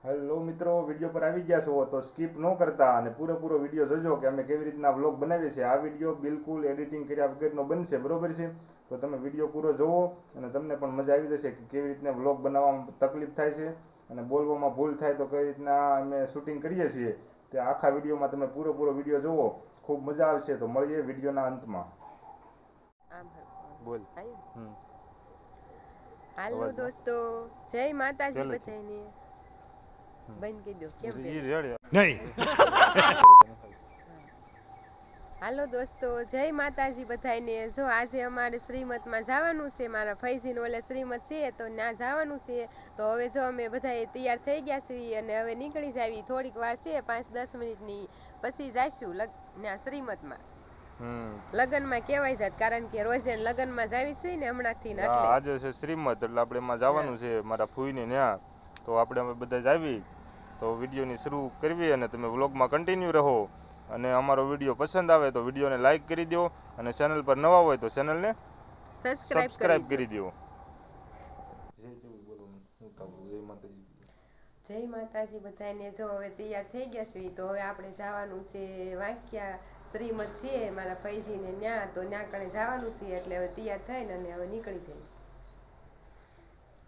Hello મિત્રો, video પર આવી ગયા છો તો સ્કીપ ન કરતા અને પૂરેપૂરો વિડીયો જોજો કે અમે કેવી રીતના વ્લોગ બનાવીએ છીએ। આ વિડીયો બિલકુલ એડિટિંગ કર્યા વગરનો બનશે, બરોબર છે? તો તમે વિડીયો પૂરો જોવો અને તમને પણ મજા આવી જશે કે કેવી રીતના વ્લોગ બનાવવામાં તકલીફ થાય છે અને બોલવામાં ભૂલ થાય તો કઈ રીતના અમે શૂટિંગ કરીએ છીએ તે આખા વિડીયોમાં તમે પૂરેપૂરો વિડીયો જોવો, ખૂબ મજા આવશે। તો મળીએ વિડીયોના અંતમાં। બોલ। હાલો દોસ્તો, જય માતાજી બધાને। બંધ કરી દો કેમ નહીં। હાલો દોસ્તો, જય માતાજી બધાને। જો આજે અમારે શ્રીમતમાં જવાનું છે, મારા ફૈજીને ઓલે શ્રીમત છે તો ત્યાં જવાનું છે। તો હવે જો અમે બધા તૈયાર થઈ ગયા છીએ અને હવે નીકળી જાવી। થોડીક વાર છે, 5-10 મિનિટની, પછી જઈશું ત્યાં શ્રીમતમાં। લગનમાં કેવાય જાત, કારણ કે રોજે લગનમાં જાવી છે ને હમણાંથી ને એટલે આજે છે શ્રીમત, એટલે આપણે એમાં જવાનું છે મારા ફૂઈને ત્યાં। તો આપણે અમે બધા જાવી તો વિડીયોની શરૂ કરવી અને તમે વ્લોગમાં કન્ટિન્યુ રહો અને અમારો વિડીયો પસંદ આવે તો વિડીયોને લાઇક કરી દો અને ચેનલ પર નવા હોય તો ચેનલને સબસ્ક્રાઇબ કરી દો। જય માતાજી બધાને। જો હવે તૈયાર થઈ ગયા છે તો હવે આપણે જવાનું છે વાંક્યા શ્રીમત છે મારા ફૈજીને ન્યા, તો ન્યા કણે જવાનું છે એટલે હવે તૈયાર થઈને અને હવે નીકળી જાય।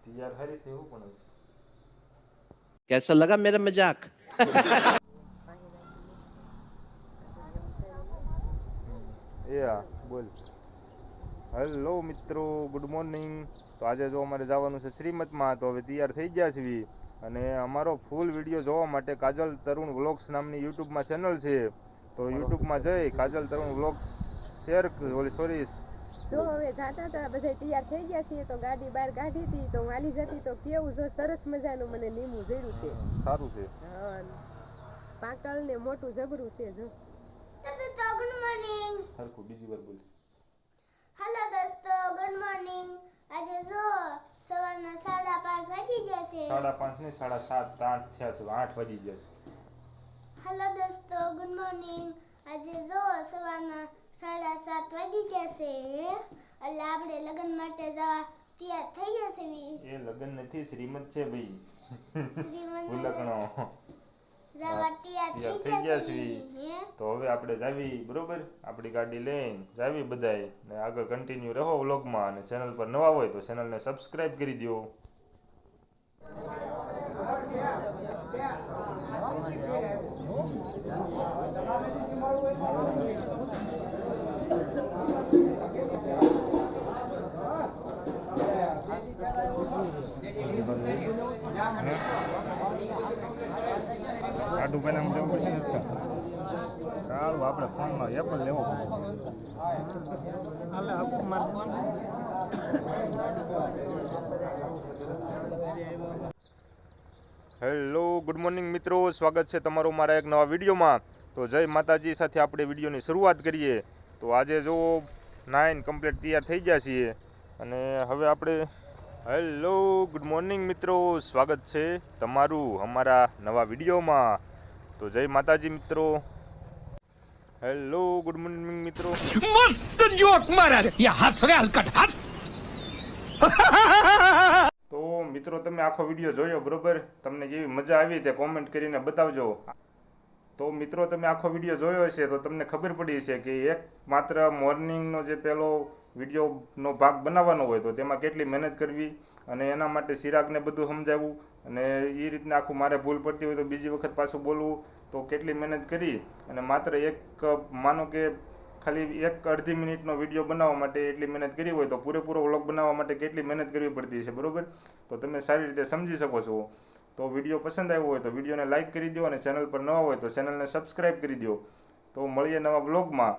તૈયાર હારી થયું પણ कैसा लगा मेरा मजाक? બોલ। હેલો મિત્રો, ગુડ મોર્નિંગ। તો આજે જો અમારે જવાનું છે શ્રીમતમાં, તો હવે તૈયાર થઈ ગયા છીએ અને અમારો ફૂલ વિડીયો જોવા માટે કાજલ તરુણ વ્લોગ્સ નામની યુટ્યુબમાં ચેનલ છે, તો યુટ્યુબમાં જઈ કાજલ તરુણ વ્લોગ્સ શેર સોરી જો હવે જાતા હતા બધા તૈયાર થઈ ગયા છીએ તો ગાડી બહાર કાઢી હતી તો વાલી જતી તો કેવું જો સરસ મજાનું મને લીંબુ જડ્યું છે, સારું છે। હા, પાકલ ને મોટું જબરું છે। જો ગુડ મોર્નિંગ હરખું બીજી વાર બોલ। હેલો દોસ્તો, ગુડ મોર્નિંગ। આજે જો સવારના 5:30 વાગી ગયા છે। 5:30 નહીં, 7:30, 8 થયા છે, 8 વાગી ગયા છે। હેલો દોસ્તો, ગુડ મોર્નિંગ। આજે જો સવારના 7:30 વાગી ગયા છે એટલે આપણે લગ્ન માટે જવા તૈયાર થઈ ગયા છે। એ લગ્ન નથી, શ્રીમત છે ભાઈ। શ્રીમંત ભૂલકણો જવા તૈયાર થઈ ગયા છે। તો હવે આપણે જાવી, બરોબર? આપણી ગાડી લઈને જાવી બધાય ને આગળ કન્ટિન્યુ રહો વ્લોગમાં અને ચેનલ પર નવા હોય તો ચેનલને સબસ્ક્રાઇબ કરી દો। આટું પહેલાં જવું પડશે ને સારું, આપણે ફોનમાં એપલ લેવો પડશે। હેલો, ગુડ મોર્નિંગ મિત્રો, સ્વાગત છે તમારું મારા એક નવા વિડીયોમાં। તો જય માતાજી સાથે આપણે વિડીયોની શરૂઆત કરીએ। તો આજે જો 9 કમ્પ્લીટ તૈયાર થઈ ગયા છીએ અને હવે આપણે હેલો ગુડ મોર્નિંગ મિત્રો, સ્વાગત છે તમારું અમારા નવા વિડીયોમાં। તો જય માતાજી મિત્રો। હેલો ગુડ મોર્નિંગ મિત્રો। मस्त जोक मारा रे ये हंस रे हलकट हंस। તો મિત્રો તમે આખો વિડીયો જોયો, બરોબર? તમને કેવી મજા આવી તે કોમેન્ટ કરીને બતાવજો। તો મિત્રો તમે આખો વિડીયો જોયો હશે તો તમને ખબર પડી છે કે એક માત્ર મોર્નિંગનો જે પહેલો વિડીયોનો ભાગ બનાવવાનો હોય તો તેમાં કેટલી મહેનત કરવી અને એના માટે ચિરાગને બધું સમજાવવું અને એ રીતના આખું મારે ભૂલ પડતી હોય તો બીજી વખત પાછું બોલવું, તો કેટલી મહેનત કરી અને માત્ર એક માનો કે ખાલી એક અડધી મિનિટનો વિડીયો બનાવવા માટે એટલી મહેનત કરી હોય તો પૂરેપૂરો વ્લોગ બનાવવા માટે કેટલી મહેનત કરવી પડતી છે, બરોબર? તો તમે સારી રીતે સમજી શકો છો। તો વિડીયો પસંદ આવ્યો હોય તો વિડીયોને લાઇક કરી દો અને ચેનલ પર નવા હોય તો ચેનલને સબસ્ક્રાઇબ કરી દો। તો મળીએ નવા વ્લોગમાં।